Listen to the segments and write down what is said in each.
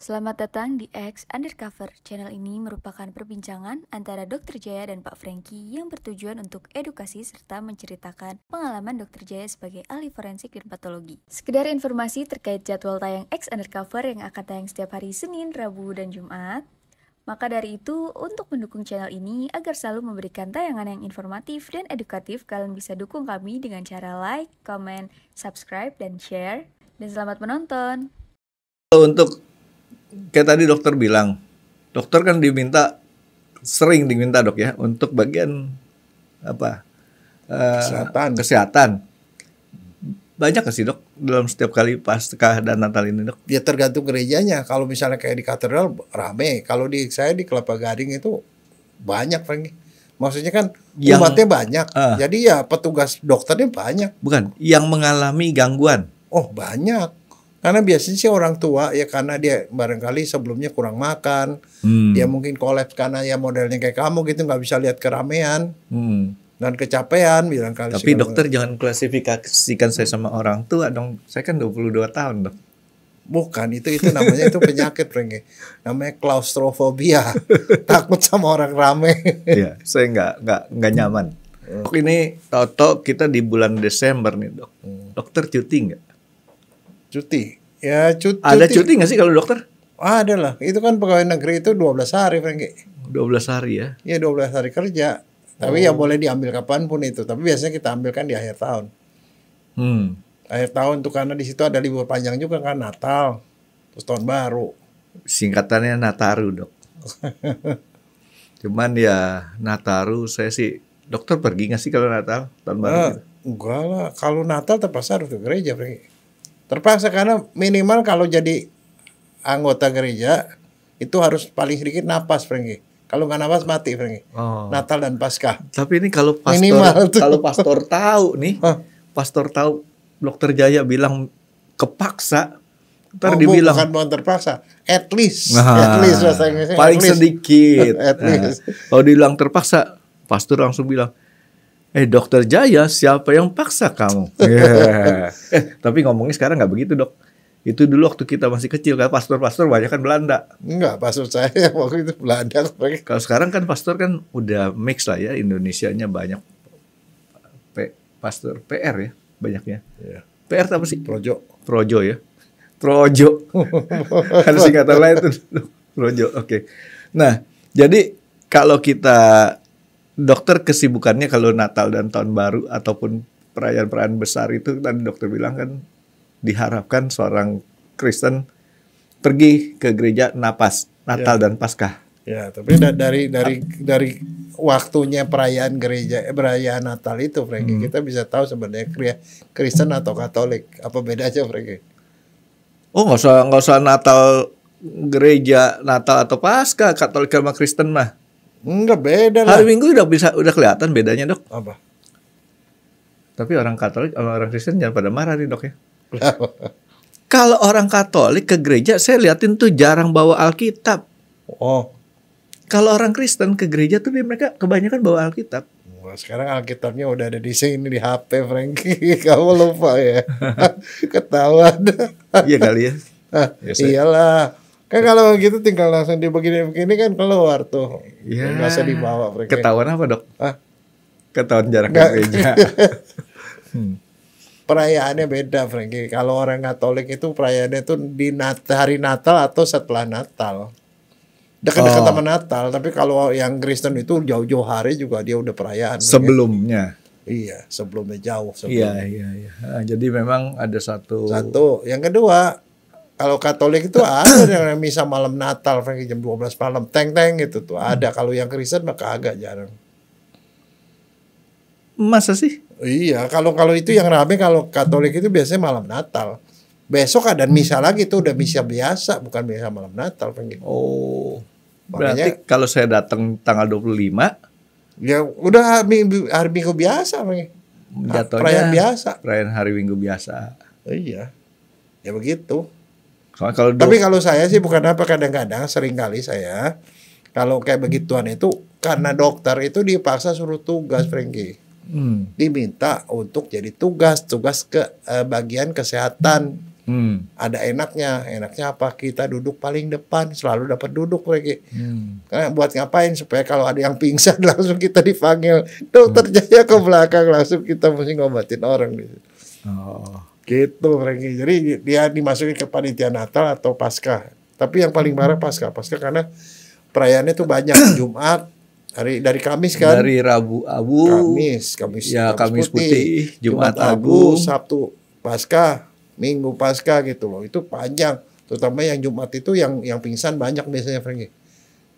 Selamat datang di X Undercover. Channel ini merupakan perbincangan antara Dr. Jaya dan Pak Franky yang bertujuan untuk edukasi serta menceritakan pengalaman Dr. Jaya sebagai ahli forensik dan patologi. Sekedar informasi terkait jadwal tayang X Undercover yang akan tayang setiap hari Senin, Rabu, dan Jumat. Maka dari itu, untuk mendukung channel ini agar selalu memberikan tayangan yang informatif dan edukatif, kalian bisa dukung kami dengan cara like, comment, subscribe, dan share. Dan selamat menonton! Untuk kayak tadi dokter bilang, dokter kan sering diminta dok ya untuk bagian apa kesehatan. Banyak nggak sih dok dalam setiap kali Paskah dan Natal ini dok? Ya tergantung gerejanya. Kalau misalnya kayak di katedral rame. Kalau saya di Kelapa Gading itu banyak, Franky. Maksudnya kan umatnya banyak. Jadi ya petugas dokternya banyak. Bukan, yang mengalami gangguan. Oh banyak. Karena biasanya sih orang tua ya karena dia barangkali sebelumnya kurang makan. Dia mungkin kolaps karena ya modelnya kayak kamu gitu, nggak bisa lihat keramaian. Dan kecapean bilang kali. Tapi dokter jangan klasifikasikan saya sama orang tua dong. Saya kan 22 tahun dok. Bukan, itu namanya itu penyakit, Franky. Namanya klaustrofobia. Takut sama orang rame. Iya, saya nggak nyaman. Ini tahu-tahu kita di bulan Desember nih dok. Dokter cuti nggak? Cuti. Ya cuti. Ada cuti nggak sih kalau dokter? Ada lah. Itu kan pegawai negeri itu 12 hari, Franky. 12 hari ya? Iya 12 hari kerja. Tapi ya boleh diambil kapanpun itu. Tapi biasanya kita ambilkan di akhir tahun. Akhir tahun tuh karena di situ ada libur panjang juga kan, Natal, terus tahun baru. Singkatannya Nataru dok. Cuman ya Nataru saya sih, dokter pergi nggak sih kalau Natal tahun baru? Gitu? Enggak lah. Kalau Natal terpaksa harus ke gereja, Franky. Terpaksa karena minimal kalau jadi anggota gereja itu harus paling sedikit napas, Franky. Kalau nggak napas mati, Franky. Natal dan Paskah. Tapi ini kalau pastor tahu nih, pastor tahu dokter Jaya bilang kepaksa, ntar dibilang bukan terpaksa, at least bahasa paling sedikit. Kalau dibilang terpaksa, pastor langsung bilang, dokter Jaya, siapa yang paksa kamu? Tapi ngomongnya sekarang nggak begitu dok. Itu dulu waktu kita masih kecil kan pastor-pastor banyak kan Belanda. Enggak, pastor saya waktu itu Belanda. Kalau sekarang kan pastor kan udah mix lah ya, Indonesianya banyak. Pastor PR ya banyaknya. PR apa sih? Projo ya. Projo. Ada singkatan lain tuh. Projo. Oke. Nah, jadi kalau kita dokter kesibukannya kalau Natal dan Tahun Baru ataupun perayaan-perayaan besar itu tadi dokter bilang kan diharapkan seorang Kristen pergi ke gereja napas Natal dan Paskah. Ya, tapi dari waktunya perayaan perayaan Natal itu, Franky, kita bisa tahu sebenarnya Kristen atau Katolik. Apa bedanya, Franky? Oh, nggak usah Natal gereja Natal atau Paskah, Katolik sama Kristen mah. Enggak beda lah. Hari Minggu udah kelihatan bedanya dok. Apa? Tapi orang Katolik sama orang Kristen jangan pada marah nih dok ya. Kalau orang Katolik ke gereja saya liatin tuh jarang bawa Alkitab. Kalau orang Kristen ke gereja tuh mereka kebanyakan bawa Alkitab. Wah, sekarang Alkitabnya udah ada di sini di HP, Franky. Kamu lupa ya? Ketahuan. Iya kali ya. Iyalah. Kan kalau gitu tinggal langsung dibegini-begini kan keluar tuh. Iya. Nggak usah dibawa, Franky. Ketahuan apa dok? Ketahuan jarak ke gereja. Perayaannya beda, Franky. Kalau orang Katolik itu perayaannya itu di hari Natal atau setelah Natal. Dekat-dekat sama Natal. Tapi kalau yang Kristen itu jauh-jauh hari juga dia udah perayaan. Sebelumnya. Iya, sebelumnya jauh. Iya. Nah, jadi memang ada satu. Yang kedua, kalau Katolik itu ada yang misa malam Natal, Franky, jam 12 malam. Teng-teng gitu tuh. Ada. Kalau yang Kristen maka agak jarang. Masa sih? Iya, kalau itu yang rame kalau Katolik itu biasanya malam Natal. Besok ada misa lagi tuh, udah misa biasa, bukan misa malam Natal, Franky. Berarti kalau saya datang tanggal 25, ya udah hari Minggu biasa, Franky. Perayaan biasa. Perayaan hari Minggu biasa. Iya. Ya begitu. Tapi kalau saya sih bukan apa, kadang-kadang seringkali saya kalau kayak begituan itu karena dokter itu dipaksa suruh tugas, Franky. Diminta untuk jadi tugas ke bagian kesehatan Ada enaknya apa? Kita duduk paling depan, selalu dapat duduk lagi. Karena buat ngapain? Supaya kalau ada yang pingsan langsung kita dipanggil dokter Jaya ke belakang, langsung kita mesti ngobatin orang gitu. Gitu Franky. Jadi dia dimasukin ke panitia Natal atau Paskah. Tapi yang paling parah Paskah karena perayaannya tuh banyak. Jumat, dari Kamis kan? Dari Rabu Abu, Kamis putih, Jumat Agung, Sabtu Paskah, Minggu Paskah gitu loh. Itu panjang. Terutama yang Jumat itu yang pingsan banyak biasanya Franky.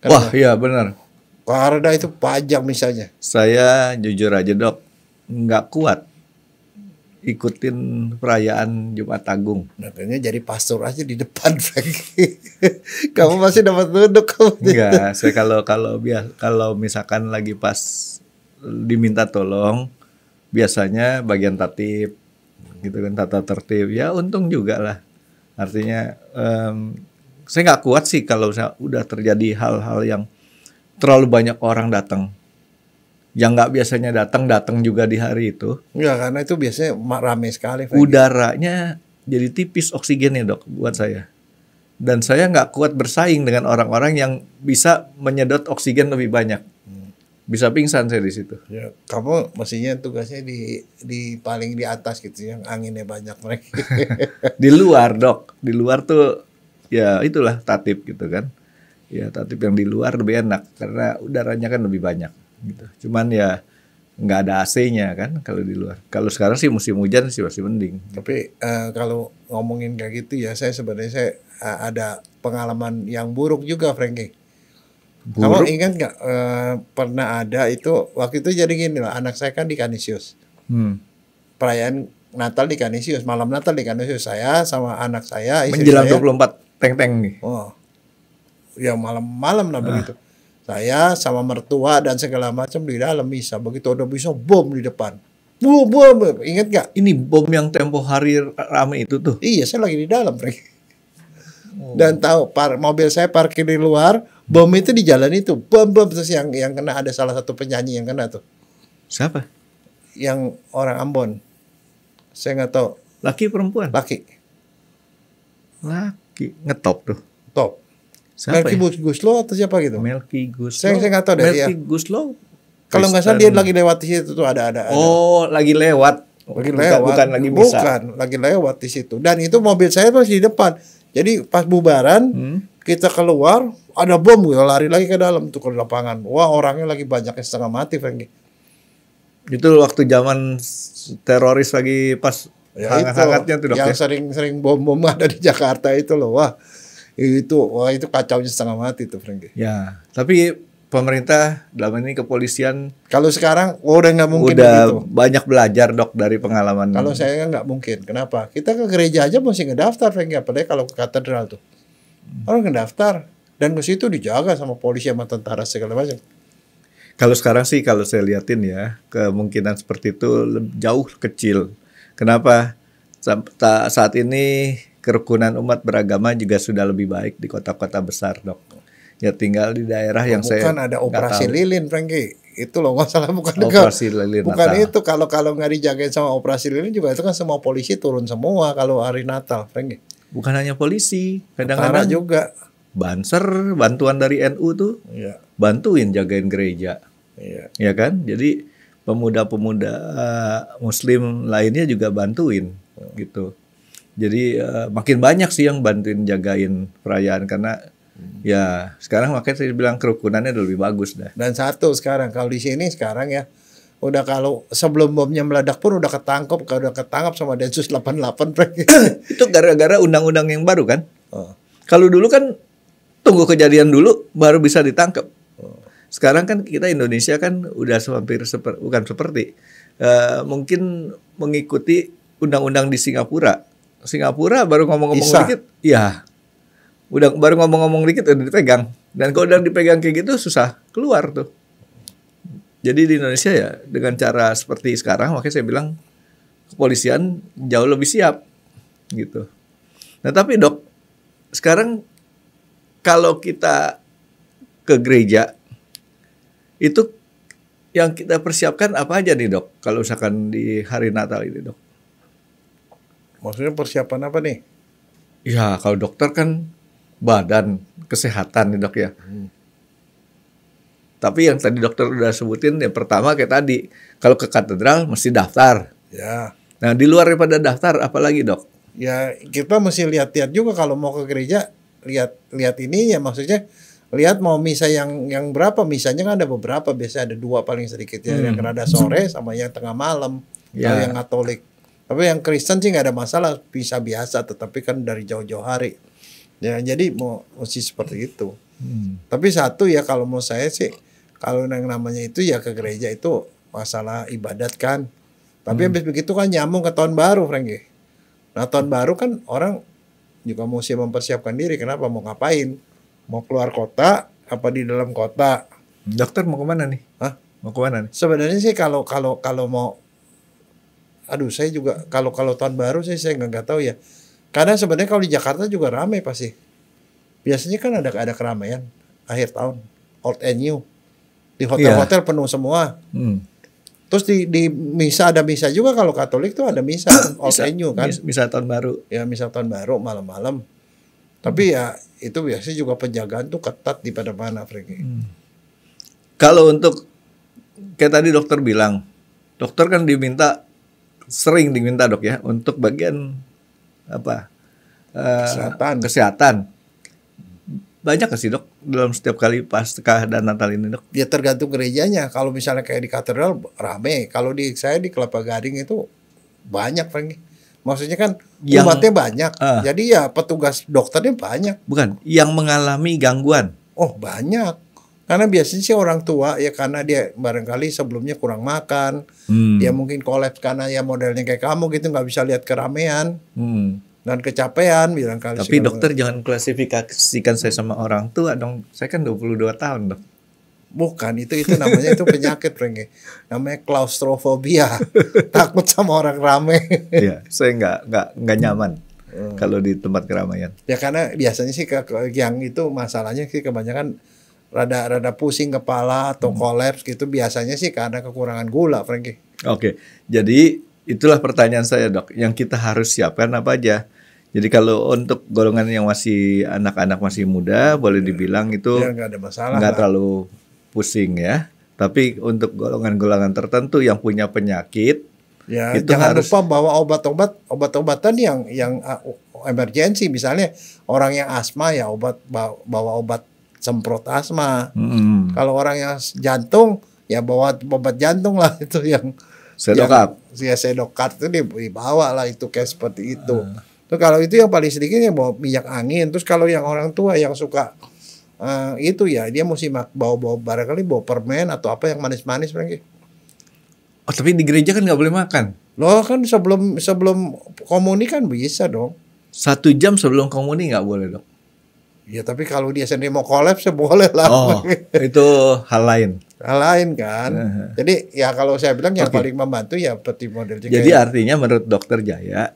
Wah, iya benar. Karena itu panjang misalnya. Saya jujur aja dok, nggak kuat ikutin perayaan Jumat Agung. Makanya jadi pastor aja di depan Franky. Kamu masih dapat duduk kamu. Enggak, saya kalau misalkan lagi pas diminta tolong, biasanya bagian tatip, gitu kan, tata tertib. Ya untung juga lah. Artinya saya nggak kuat sih kalau udah terjadi hal-hal yang terlalu banyak orang datang. Yang nggak biasanya datang juga di hari itu. Enggak, karena itu biasanya ramai sekali. Udaranya jadi tipis oksigennya dok buat saya. Dan saya nggak kuat bersaing dengan orang-orang yang bisa menyedot oksigen lebih banyak. Bisa pingsan saya di situ. Ya, kamu mestinya tugasnya di paling di atas gitu, yang anginnya banyak mereka. Di luar dok, di luar tuh ya itulah tatip gitu kan. Ya tatip yang di luar lebih enak karena udaranya kan lebih banyak. Gitu. Cuman ya nggak ada AC-nya kan kalau di luar. Kalau sekarang sih musim hujan sih masih mending. Tapi kalau ngomongin kayak gitu ya, saya sebenarnya ada pengalaman yang buruk juga, Franky. Kamu ingat nggak pernah ada itu waktu itu jadi gini lah, anak saya kan di Kanisius. Perayaan Natal di Kanisius, malam Natal di Kanisius, saya sama anak saya. Menjelang 24 teng-teng nih. Oh, ya malam-malam lah begitu. Saya sama mertua dan segala macam di dalam misa. Begitu ada bisa bom di depan. Bom. Ingat gak? Ini bom yang tempo hari rame itu tuh. Iya, saya lagi di dalam. Dan tahu mobil saya parkir di luar. Bom itu di jalan itu. Bom. Terus yang kena ada salah satu penyanyi yang kena tuh. Siapa? Yang orang Ambon. Saya nggak tahu. Laki perempuan? Laki. Ngetop tuh. Top. Siapa Melky Guslo atau siapa gitu? Melky Guslo. Saya nggak tahu deh. Melky Guslo. Kalau nggak salah dia lagi lewat di situ tuh ada. Oh, lagi lewat. Bukan lagi misa. Bukan, lagi lewat di situ. Dan itu mobil saya masih di depan. Jadi pas bubaran kita keluar ada bom, gitu, lari lagi ke dalam tuh ke lapangan. Wah, orangnya lagi banyak yang setengah mati, Franky. Itu waktu zaman teroris lagi pas ya hangat-hangatnya tuh dok. Yang sering bom ada di Jakarta itu loh. Wah, itu kacaunya setengah mati tuh, Franky. Ya, tapi pemerintah dalam ini kepolisian kalau sekarang udah nggak mungkin udah begitu. Banyak belajar dok dari pengalaman. Kalau saya kan nggak mungkin. Kenapa? Kita ke gereja aja mesti ngedaftar, Franky. Apalagi kalau ke katedral tuh orang ngedaftar dan ke situ dijaga sama polisi sama tentara segala macam. Kalau sekarang sih kalau saya liatin ya kemungkinan seperti itu jauh kecil. Kenapa? Saat ini kerukunan umat beragama juga sudah lebih baik di kota-kota besar, dok. Ya tinggal di daerah yang saya bukan ada operasi lilin, Franky. Itu loh masalah, bukan operasi lilin. Bukan Natal. Itu kalau nggak dijagain sama operasi lilin juga itu kan semua polisi turun semua kalau hari Natal, Franky. Bukan hanya polisi, Tentara kadang-kadang juga. Banser, bantuan dari NU tuh, iya. Bantuin jagain gereja, iya. Ya kan? Jadi pemuda-pemuda Muslim lainnya juga bantuin, gitu. Jadi makin banyak sih yang bantuin jagain perayaan karena ya sekarang makanya saya bilang kerukunannya udah lebih bagus dah. Dan satu sekarang kalau di sini sekarang ya udah kalau sebelum bomnya meledak pun udah ketangkap sama Densus 88. Itu gara-gara undang-undang yang baru kan? Oh. Kalau dulu kan tunggu kejadian dulu baru bisa ditangkap. Sekarang kan kita Indonesia kan udah bukan seperti mungkin mengikuti undang-undang di Singapura. Singapura baru ngomong-ngomong dikit, ya baru ngomong-ngomong dikit udah dipegang. Dan kalau udah dipegang kayak gitu susah keluar tuh. Jadi di Indonesia ya dengan cara seperti sekarang makanya saya bilang kepolisian jauh lebih siap gitu. Nah tapi dok, sekarang kalau kita ke gereja itu yang kita persiapkan apa aja nih dok? Kalau misalkan di hari Natal ini dok? Maksudnya persiapan apa nih? Ya, kalau dokter kan badan kesehatan nih dok ya. Tapi yang tadi dokter udah sebutin, yang pertama kayak tadi, kalau ke katedral mesti daftar. Ya. Nah, di luar daripada daftar, apalagi dok? Ya kita mesti lihat-lihat juga kalau mau ke gereja, lihat ini ya, maksudnya lihat mau misa yang berapa. Misanya kan ada beberapa, biasanya ada 2 paling sedikit ya, yang rada sore sama yang tengah malam. Kalau yang Katolik. Tapi yang Kristen sih nggak ada masalah, bisa biasa, tetapi kan dari jauh-jauh hari. Ya jadi mesti seperti itu. Tapi satu ya, kalau mau saya sih, kalau yang namanya itu ya ke gereja itu masalah ibadat kan. Tapi habis begitu kan nyambung ke tahun baru, Frankie. Nah tahun baru kan orang juga mesti mempersiapkan diri. Kenapa? Mau ngapain? Mau keluar kota apa di dalam kota? Dokter mau kemana nih? Hah? Mau kemana nih? Sebenarnya sih kalau mau, aduh saya juga kalau tahun baru sih saya nggak tahu ya. Karena sebenarnya kalau di Jakarta juga ramai pasti. Biasanya kan ada keramaian akhir tahun, old and new. Di hotel-hotel penuh semua. Terus di misa ada misa juga, kalau Katolik tuh ada misa old and new kan. Misa tahun baru. Ya misa tahun baru malam-malam. Tapi ya itu biasanya juga penjagaan tuh ketat di mana-mana, Frankie. Kalau untuk kayak tadi dokter bilang, dokter kan sering diminta dok ya untuk bagian apa? Kesehatan. Banyak nggak sih dok dalam setiap kali Paskah dan Natal ini dok? Ya tergantung gerejanya. Kalau misalnya kayak di katedral rame. Kalau saya di Kelapa Gading itu banyak, Frankie. Maksudnya kan umatnya banyak. Jadi ya petugas dokternya banyak. Bukan, yang mengalami gangguan. Oh banyak. Karena biasanya sih orang tua ya, karena dia barangkali sebelumnya kurang makan. Dia mungkin kolaps karena ya modelnya kayak kamu gitu, nggak bisa lihat keramaian. Dan kecapean bilang kali. Tapi dokter jangan klasifikasikan saya sama orang tua dong. Saya kan 22 tahun dok. Bukan, itu namanya itu penyakit, Frankie. Namanya klaustrofobia. Takut sama orang rame. Iya, saya nggak nyaman kalau di tempat keramaian. Ya karena biasanya sih yang itu masalahnya sih kebanyakan rada pusing kepala atau kolaps gitu, biasanya sih karena kekurangan gula, Frankie. Oke. Jadi itulah pertanyaan saya dok. Yang kita harus siapkan apa aja? Jadi kalau untuk golongan yang masih anak-anak masih muda, boleh dibilang itu ya, nggak ada masalah, nggak terlalu pusing ya. Tapi untuk golongan-golongan tertentu yang punya penyakit, ya itu jangan harus lupa bawa obat-obatan yang emergensi. Misalnya orang yang asma ya bawa obat semprot asma. Kalau orang yang jantung ya bawa obat jantung lah, itu yang Sedokap. Ya Sedokap itu dibawa lah, itu kayak seperti itu. Tuh kalau itu yang paling sedikit ya bawa minyak angin. Terus kalau yang orang tua yang suka itu ya dia mesti bawa barangkali bawa permen atau apa yang manis-manis, Frankie. Oh tapi di gereja kan nggak boleh makan. Loh kan sebelum komuni kan bisa dong. 1 jam sebelum komuni nggak boleh dok. Ya tapi kalau dia sendiri mau kolaps ya boleh lah. Oh itu hal lain. Hal lain kan. Jadi ya kalau saya bilang yang paling membantu ya seperti model. Jadi artinya menurut dokter Jaya,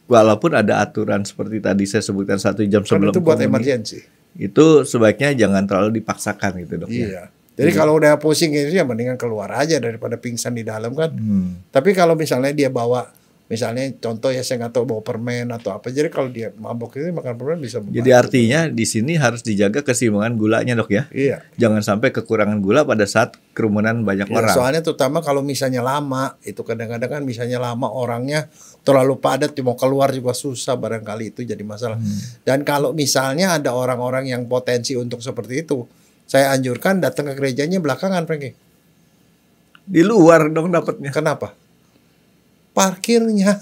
walaupun ada aturan seperti tadi saya sebutkan 1 jam sebelum itu buat komuni, emergensi. Itu sebaiknya jangan terlalu dipaksakan gitu dok. Iya. Jadi kalau udah pusing itu ya mendingan keluar aja daripada pingsan di dalam kan. Tapi kalau misalnya dia bawa, misalnya contoh ya saya nggak tahu bawa permen atau apa, jadi kalau dia mabok itu makan permen bisa membantu. Jadi artinya di sini harus dijaga keseimbangan gulanya dok ya. Iya. Jangan sampai kekurangan gula pada saat kerumunan banyak Ya, orang. soalnya terutama kalau misalnya lama, itu kadang-kadang kan misalnya lama orangnya terlalu padat, mau keluar juga susah, barangkali itu jadi masalah. Dan kalau misalnya ada orang-orang yang potensi untuk seperti itu, saya anjurkan datang ke gerejanya belakangan, Frankie. Di luar dong dapatnya. Kenapa? Parkirnya.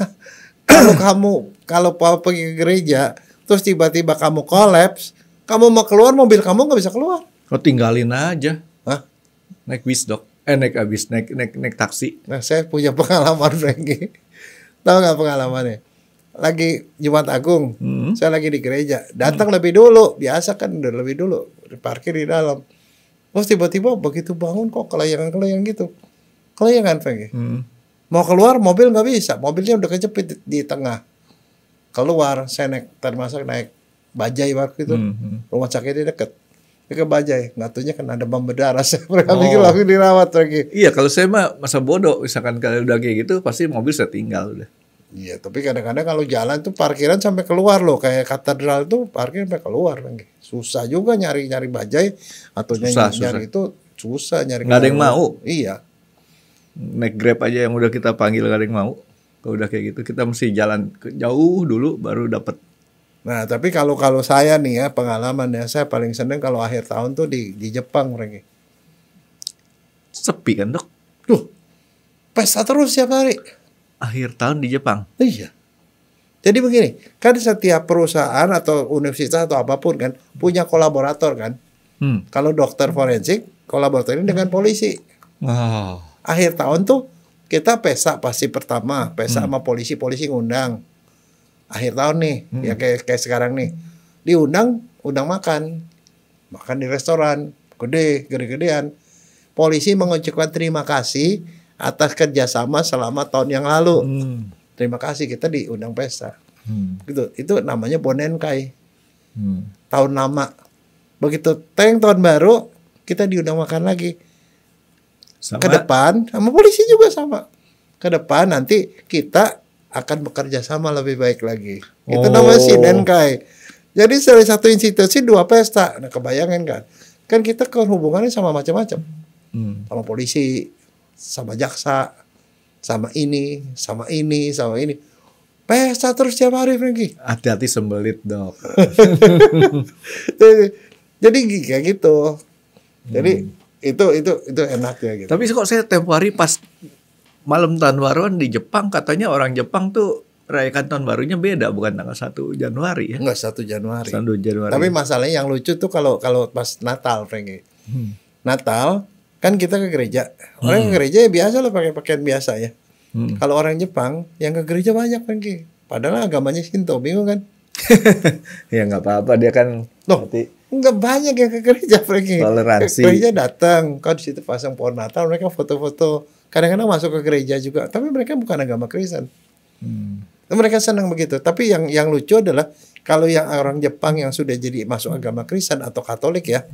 Kalau pergi ke gereja, terus tiba-tiba kamu kolaps, kamu mau keluar, mobil kamu nggak bisa keluar. Oh tinggalin aja. Hah? Naik bis dok. Naik taksi. Nah saya punya pengalaman, Frankie. Tahu nggak pengalamannya? Lagi Jumat Agung, saya lagi di gereja, datang lebih dulu, biasa kan udah lebih dulu, parkir di dalam. Terus tiba-tiba begitu bangun kok kelayangan gitu, kelayangan, Frankie. Mau keluar mobil nggak bisa, mobilnya udah kejepit di tengah. Keluar, saya termasuk naik bajai waktu itu, rumah sakitnya deket. Ke bajai, ngatunya kan ada demam berdarah, saya berkali-kali langsung dirawat lagi. Iya, kalau saya mah masa bodoh, misalkan kalau udah kayak gitu, pasti mobil saya tinggal udah. Iya, tapi kadang-kadang kalau jalan tuh parkiran sampai keluar loh, kayak katedral tuh parkir sampai keluar, Franky. Susah juga nyari bajai atau nyari itu susah nyari. Nggak ada yang mau. Iya. Naik Grab aja yang udah kita panggil nggak ada yang mau. Kalau udah kayak gitu kita mesti jalan jauh dulu baru dapat. Nah, tapi kalau saya nih ya pengalaman ya, saya paling seneng kalau akhir tahun tuh di Jepang, Franky. Sepi kan, Dok? Tuh, pesta terus setiap hari. Akhir tahun di Jepang. Iya. Jadi begini, kan setiap perusahaan atau universitas atau apapun kan punya kolaborator kan. Kalau dokter forensik kolaboratornya dengan polisi. Wow. Akhir tahun tuh kita pesta pasti pertama, pesta sama polisi ngundang. Akhir tahun nih, ya kayak sekarang nih. Diundang makan di restoran gede-gedean. Polisi mengucapkan terima kasih atas kerjasama selama tahun yang lalu. Terima kasih kita diundang pesta. Gitu. Itu namanya Bonenkai. Tahun lama. Begitu tahun baru kita diundang makan lagi. Ke depan sama polisi juga sama. Ke depan nanti kita akan bekerja sama lebih baik lagi. Itu namanya Shinenkai. Jadi dari satu institusi 2 pesta. Nah, kebayangin kan? Kan kita hubungannya sama macam-macam. Sama polisi, sama jaksa, sama ini. Pesta terus tiap hari, Franky. Hati-hati sembelit, Dok. Jadi kayak gitu. Jadi itu enak ya gitu. Tapi kok saya tempo hari pas malam tahun baruan di Jepang katanya orang Jepang tuh rayakan tahun barunya beda, bukan tanggal 1 Januari ya. Enggak 1 Januari. 1 Januari. Tapi masalahnya yang lucu tuh kalau pas Natal, Franky. Natal kan kita ke gereja. Orang ke gereja ya biasa lah pakai pakaian biasa ya. Kalau orang Jepang yang ke gereja banyak, Franky. Padahal agamanya Shinto, bingung kan? Ya nggak apa-apa, dia kan Enggak banyak yang ke gereja, Franky. Toleransi. Ke gereja datang, kan di situ pasang pohon Natal, mereka foto-foto. Kadang-kadang masuk ke gereja juga, tapi mereka bukan agama Kristen. Mereka senang begitu. Tapi yang lucu adalah kalau yang orang Jepang yang sudah jadi masuk agama Kristen atau Katolik ya,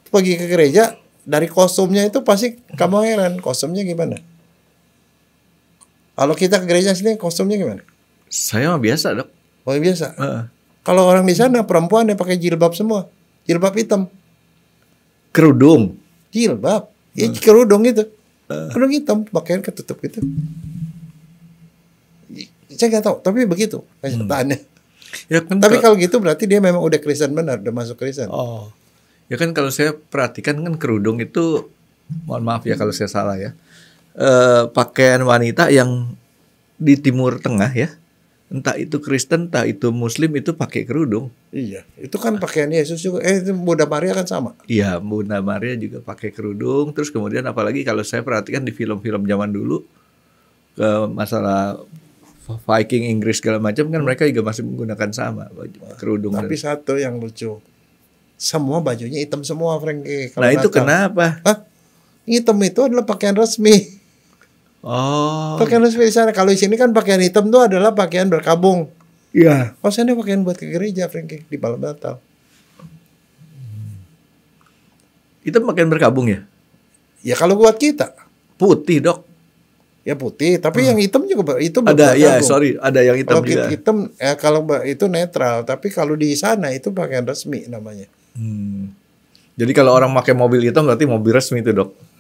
pergi ke gereja, dari kostumnya itu pasti kamu heran, kostumnya gimana? Kalau kita ke gereja sini kostumnya gimana? Saya mah biasa, Dok. Oh biasa. Kalau orang di sana perempuan yang pakai jilbab semua, jilbab hitam. Kerudung. Jilbab, ya kerudung gitu. Kerudung hitam, pakaian ketutup gitu. Saya nggak tahu, tapi begitu kenyataannya. Ya kan tapi kalau gitu berarti dia memang udah Kristen benar, udah masuk Kristen. Oh, ya kan kalau saya perhatikan kan kerudung itu, mohon maaf ya kalau saya salah ya, pakaian wanita yang di Timur Tengah ya, entah itu Kristen, entah itu Muslim itu pakai kerudung. Iya, itu kan pakaian Yesus juga. Itu Bunda Maria kan sama. Iya, Bunda Maria juga pakai kerudung. Terus kemudian apalagi kalau saya perhatikan di film-film zaman dulu, masalah Viking Inggris segala macam kan mereka juga masih menggunakan sama baju kerudung. Tapi satu yang lucu, semua bajunya hitam semua, Franky. Nah itu kenapa? Hitam itu adalah pakaian resmi. Oh. Pakaian resmi di sana. Kalau di sini kan pakaian hitam itu adalah pakaian berkabung. Iya. Oh, sana pakaian buat ke gereja, Franky, di malam Natal. Itu pakaian berkabung ya? Ya kalau buat kita. Putih, Dok. Ya putih, tapi yang hitam juga itu ada ya, sorry, ada yang hitam kalau juga. Hitam ya kalau itu netral, tapi kalau di sana itu pakaian resmi namanya. Jadi kalau orang pakai mobil hitam berarti mobil resmi itu, Dok.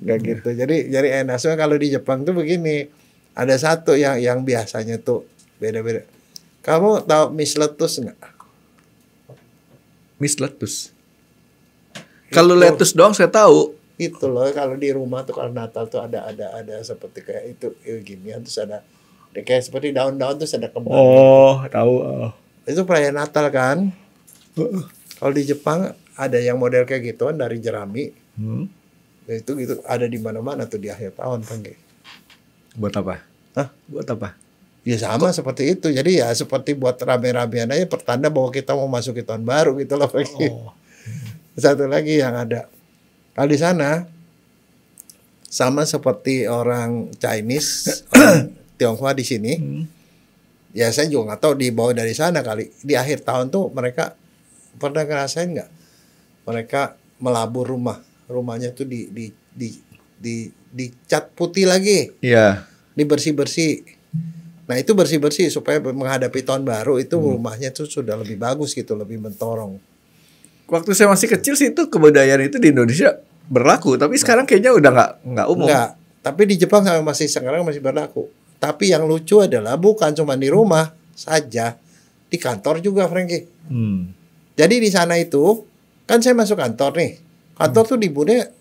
Nggak gitu. Jadi enak. Soalnya kalau di Jepang tuh begini, ada satu yang biasanya tuh beda-beda. Kamu tahu Miss Lettuce nggak? Miss Lettuce. Kalau lettuce doang saya tahu. Itu loh, kalau di rumah tuh kalau Natal tuh ada seperti kayak itu ginian, terus ada kayak seperti daun-daun terus ada kembang. Oh, tahu. Itu perayaan Natal kan. Kalau di Jepang ada yang model kayak gituan dari jerami. Itu gitu ada di mana-mana tuh di akhir tahun, Franky. Buat apa? Hah? Buat apa? Ya sama seperti itu. Jadi ya seperti buat rame-ramean aja, pertanda bahwa kita mau masuk ke tahun baru gitu loh, Franky. Satu lagi yang ada. Kalau di sana sama seperti orang Chinese, orang Tionghoa di sini. Ya saya juga nggak tahu dibawa dari sana kali. Di akhir tahun tuh mereka pernah ngerasain nggak? Mereka melabur rumahnya tuh dicat putih lagi. Iya. dibersih-bersih. Nah itu bersih-bersih supaya menghadapi tahun baru itu rumahnya tuh sudah lebih bagus gitu, lebih mentorong. Waktu saya masih kecil sih itu kebudayaan itu di Indonesia berlaku, tapi sekarang kayaknya udah nggak umum. Enggak, tapi di Jepang sekarang masih berlaku. Tapi yang lucu adalah bukan cuma di rumah saja, di kantor juga, Frankie. Jadi di sana itu kan saya masuk kantor nih. Kantor tuh liburnya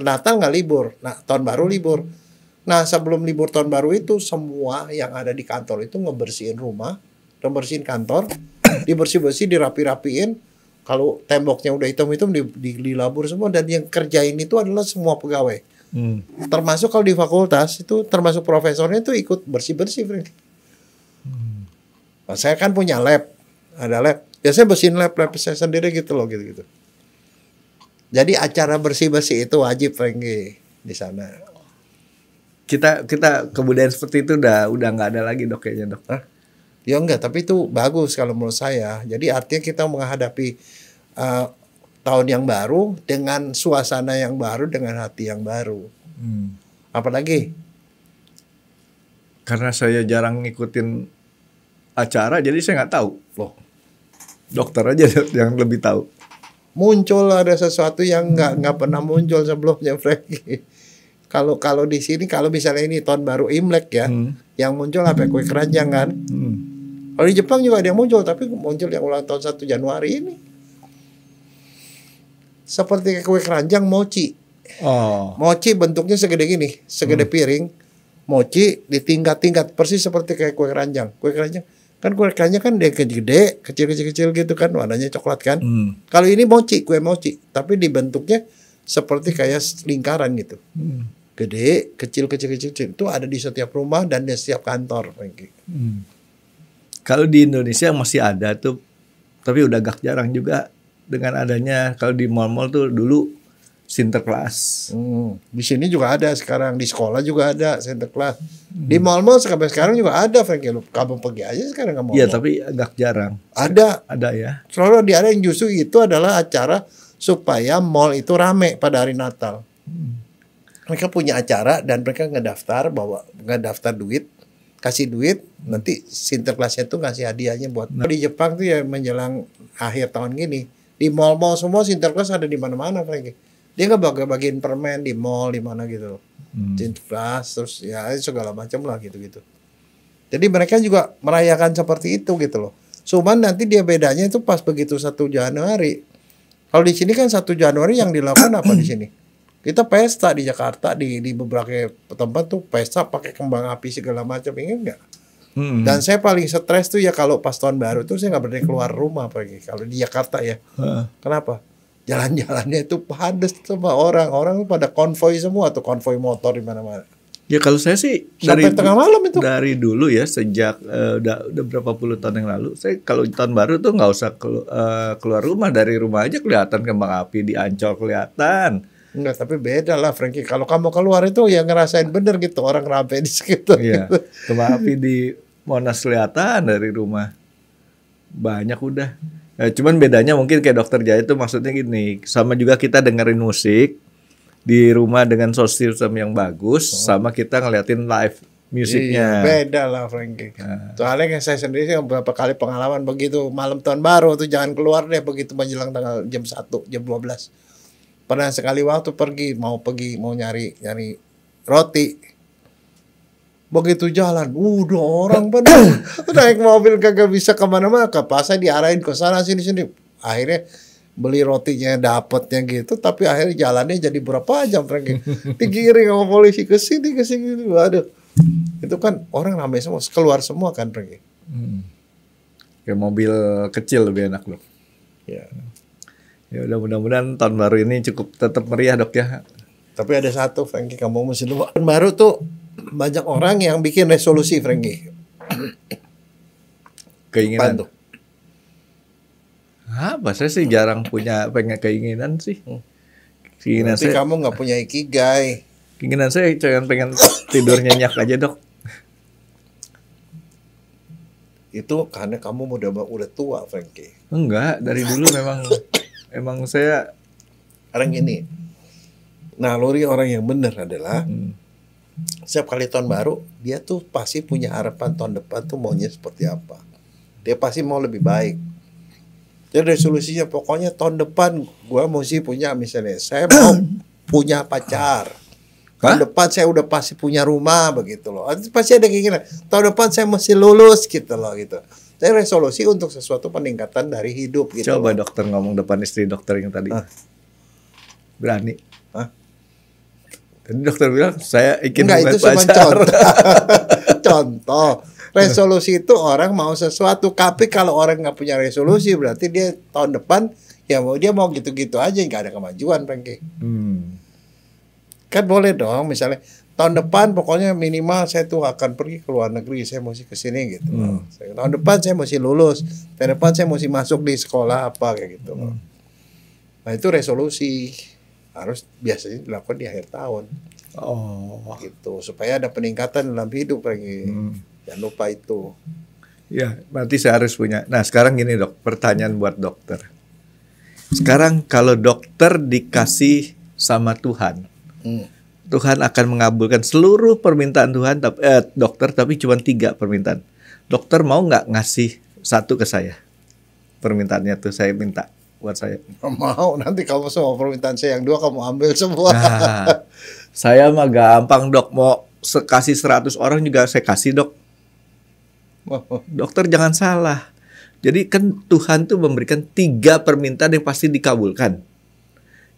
Natal nggak libur, nah tahun baru libur. Nah sebelum libur tahun baru itu semua yang ada di kantor itu ngebersihin rumah, ngebersihin kantor, dibersih-bersih, dirapi-rapiin. Kalau temboknya udah hitam-hitam dilabur semua, dan yang kerjain itu adalah semua pegawai. Termasuk kalau di fakultas itu termasuk profesornya itu ikut bersih-bersih. Nah, saya kan punya lab, ada lab. Ya saya bersihin lab saya sendiri gitu loh, gitu. Jadi acara bersih-bersih itu wajib, Frankie, di sana. Kita kebudayaan seperti itu udah nggak ada lagi, Dok, kayaknya, Dok. Hah? Ya enggak, tapi itu bagus kalau menurut saya. Jadi artinya kita menghadapi tahun yang baru dengan suasana yang baru, dengan hati yang baru. Apalagi? Karena saya jarang ngikutin acara, jadi saya nggak tahu. Loh, dokter aja yang lebih tahu. Muncul ada sesuatu yang nggak pernah muncul sebelumnya, Frankie. Kalau di sini, kalau misalnya ini tahun baru Imlek ya, yang muncul apa, kue keranjang kan. Kalau di Jepang juga ada yang muncul, tapi muncul yang ulang tahun 1 Januari ini. Seperti kue keranjang mochi. Mochi bentuknya segede gini, segede piring. Mochi ditingkat-tingkat persis seperti kayak kue keranjang. Kue keranjang kan dia gede, kecil-kecil gitu kan, warnanya coklat kan. Kalau ini mochi, kue mochi, tapi dibentuknya seperti kayak lingkaran gitu. Gede, kecil itu ada di setiap rumah dan di setiap kantor. Kalau di Indonesia masih ada tuh, tapi udah agak jarang juga dengan adanya. Kalau di mall-mall tuh dulu Sinterklas. Di sini juga ada sekarang, di sekolah juga ada Sinterklas. Di mall-mall sampai sekarang juga ada, Frankie. Kamu pergi aja sekarang ke mall. Iya, tapi agak jarang. Ada Ya. Selalu ada yang justru itu adalah acara supaya mall itu rame pada hari Natal. Mereka punya acara dan mereka ngedaftar duit, kasih duit, nanti Sinterklasnya tuh ngasih hadiahnya buat. Di Jepang tuh ya menjelang akhir tahun gini, di mall-mall semua Sinterklas ada di mana-mana, Frankie. Dia ngebagi-bagiin permen di mall, di mana gitu. Sinterklas, terus ya segala macam lah gitu-gitu. Jadi mereka juga merayakan seperti itu gitu loh. Cuman nanti dia bedanya itu pas begitu 1 Januari. Kalau di sini kan 1 Januari yang dilakukan apa di sini? Kita pesta di Jakarta, di beberapa tempat tuh pesta pakai kembang api segala macam, ingat nggak? Dan saya paling stres tuh ya kalau pas tahun baru tuh saya nggak berani keluar rumah pergi. Kalau di Jakarta ya, kenapa? Jalan-jalannya itu padat sama orang pada konvoy semua tuh, konvoy motor di mana-mana. Ya kalau saya sih sampai tengah malam itu. Dari dulu ya, sejak udah berapa puluh tahun yang lalu, saya kalau tahun baru tuh nggak usah keluar rumah, dari rumah aja kelihatan kembang api di Ancol kelihatan. Enggak, tapi beda lah, Frankie. Kalau kamu keluar itu ya ngerasain bener gitu, orang ramai di sekitar. Iya, gitu. kembang api di Monas kelihatan dari rumah. Banyak udah. Ya, cuman bedanya mungkin kayak Dokter Jaya itu maksudnya gini, sama juga kita dengerin musik di rumah dengan sound system yang bagus, sama kita ngeliatin live musiknya. Iya, beda lah, Frankie. Soalnya saya sendiri beberapa kali pengalaman begitu malam tahun baru tuh jangan keluar deh begitu menjelang tanggal jam 1, jam 12. Pernah sekali waktu mau nyari roti. Begitu jalan, udah orang pada naik mobil kagak bisa kemana-mana, pasnya diarahin ke sana sini. Akhirnya beli rotinya dapetnya gitu, tapi akhirnya jalannya jadi berapa jam, Frankie. Digiring sama polisi ke sini. Waduh, itu kan orang ramai semua, keluar semua kan, Frankie. Kayak mobil kecil lebih enak, Dok. Ya. Ya udah, mudah-mudahan tahun baru ini cukup tetap meriah, Dok ya. Tapi ada satu, Frankie, kamu mesti lupa. Tahun baru tuh banyak orang yang bikin resolusi, Frankie. Keinginan. Tuh? Apa? Saya sih jarang pengen keinginan sih. Keinginan berarti saya. Kamu nggak punya ikigai. Keinginan saya pengen tidur nyenyak aja, Dok. Itu karena kamu udah tua, Frankie. Enggak, dari dulu emang saya Orang ini, naluri orang yang benar adalah setiap kali tahun baru dia tuh pasti punya harapan tahun depan tuh maunya seperti apa. Dia pasti mau lebih baik. Jadi resolusinya pokoknya tahun depan gua mesti punya, misalnya saya mau punya pacar. Tahun depan saya udah pasti punya rumah, begitu loh. Pasti ada keinginan. Tahun depan saya mesti lulus gitu loh gitu. Saya resolusi untuk sesuatu peningkatan dari hidup gitu. Coba loh. dokter ngomong depan istri dokter yang tadi. Berani. Tadi dokter bilang saya ingin Enggak, itu cuma pacar. contoh. Contoh. Resolusi itu orang mau sesuatu, tapi kalau orang nggak punya resolusi berarti dia tahun depan ya dia mau gitu-gitu aja, nggak ada kemajuan, Frankie. Kan boleh dong, misalnya tahun depan pokoknya minimal saya tuh akan pergi ke luar negeri, saya mesti ke sini gitu. Tahun depan saya mesti lulus, tahun depan saya mesti masuk di sekolah apa kayak gitu. Nah itu resolusi harus biasanya dilakukan di akhir tahun. Gitu supaya ada peningkatan dalam hidup lagi. Jangan lupa itu. Ya, berarti saya harus punya. Nah, sekarang gini dok, pertanyaan buat dokter. Sekarang kalau dokter dikasih sama Tuhan, Tuhan akan mengabulkan seluruh permintaan Tuhan, dokter, tapi cuma 3 permintaan. Dokter mau nggak ngasih 1 ke saya? Permintaannya tuh saya minta buat saya. Mau, nanti kamu semua permintaan saya yang 2 kamu ambil semua. Nah, saya mah gampang dok, mau kasih 100 orang juga saya kasih dok. Dokter jangan salah. Jadi kan Tuhan tuh memberikan 3 permintaan yang pasti dikabulkan.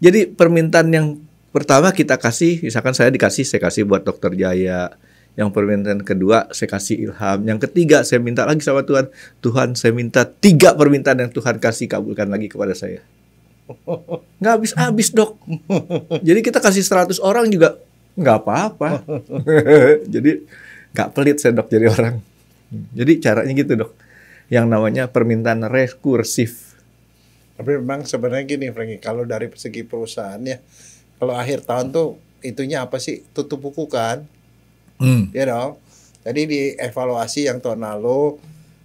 Jadi permintaan yang pertama kita kasih, misalkan saya kasih buat dokter Jaya. Yang permintaan kedua saya kasih ilham. Yang ketiga saya minta lagi sama Tuhan. Tuhan, saya minta 3 permintaan yang Tuhan kasih, kabulkan lagi kepada saya. Nggak habis-habis dok. Jadi kita kasih 100 orang juga nggak apa-apa. Jadi nggak pelit saya dok jadi orang. Jadi caranya gitu dok. Yang namanya permintaan rekursif. Tapi memang sebenarnya gini Frankie, kalau dari segi perusahaan ya, kalau akhir tahun tuh itunya apa sih? Tutup buku kan? Ya dong. Jadi dievaluasi yang tahun lalu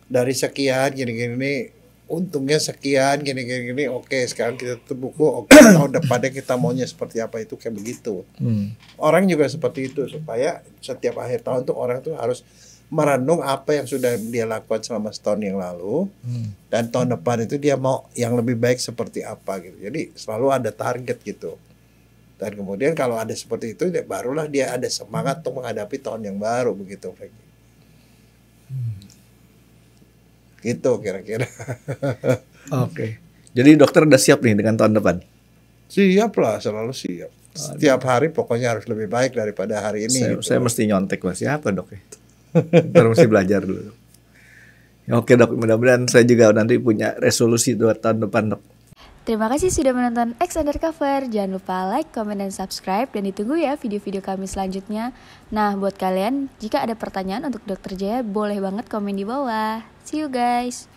dari sekian gini-gini, untungnya sekian gini-gini, oke sekarang kita tutup buku, oke tahun depannya kita maunya seperti apa, itu kayak begitu. Orang juga seperti itu supaya setiap akhir tahun tuh orang tuh harus merenung apa yang sudah dia lakukan selama setahun yang lalu, dan tahun depan itu dia mau yang lebih baik seperti apa gitu. Jadi selalu ada target gitu. Dan kemudian kalau ada seperti itu, barulah dia ada semangat untuk menghadapi tahun yang baru begitu, Frankie. Gitu kira-kira. Oke. Jadi dokter udah siap nih dengan tahun depan? Siap lah, selalu siap. Setiap hari pokoknya harus lebih baik daripada hari ini. Saya mesti nyontek mas, siapa dok ya? Ntar mesti belajar dulu. Oke dok, mudah-mudahan saya juga nanti punya resolusi buat tahun depan dok. Terima kasih sudah menonton X Undercover. Jangan lupa like, comment, dan subscribe. Dan ditunggu ya video-video kami selanjutnya. Nah, buat kalian, jika ada pertanyaan untuk Dr. Jaya, boleh banget komen di bawah. See you guys.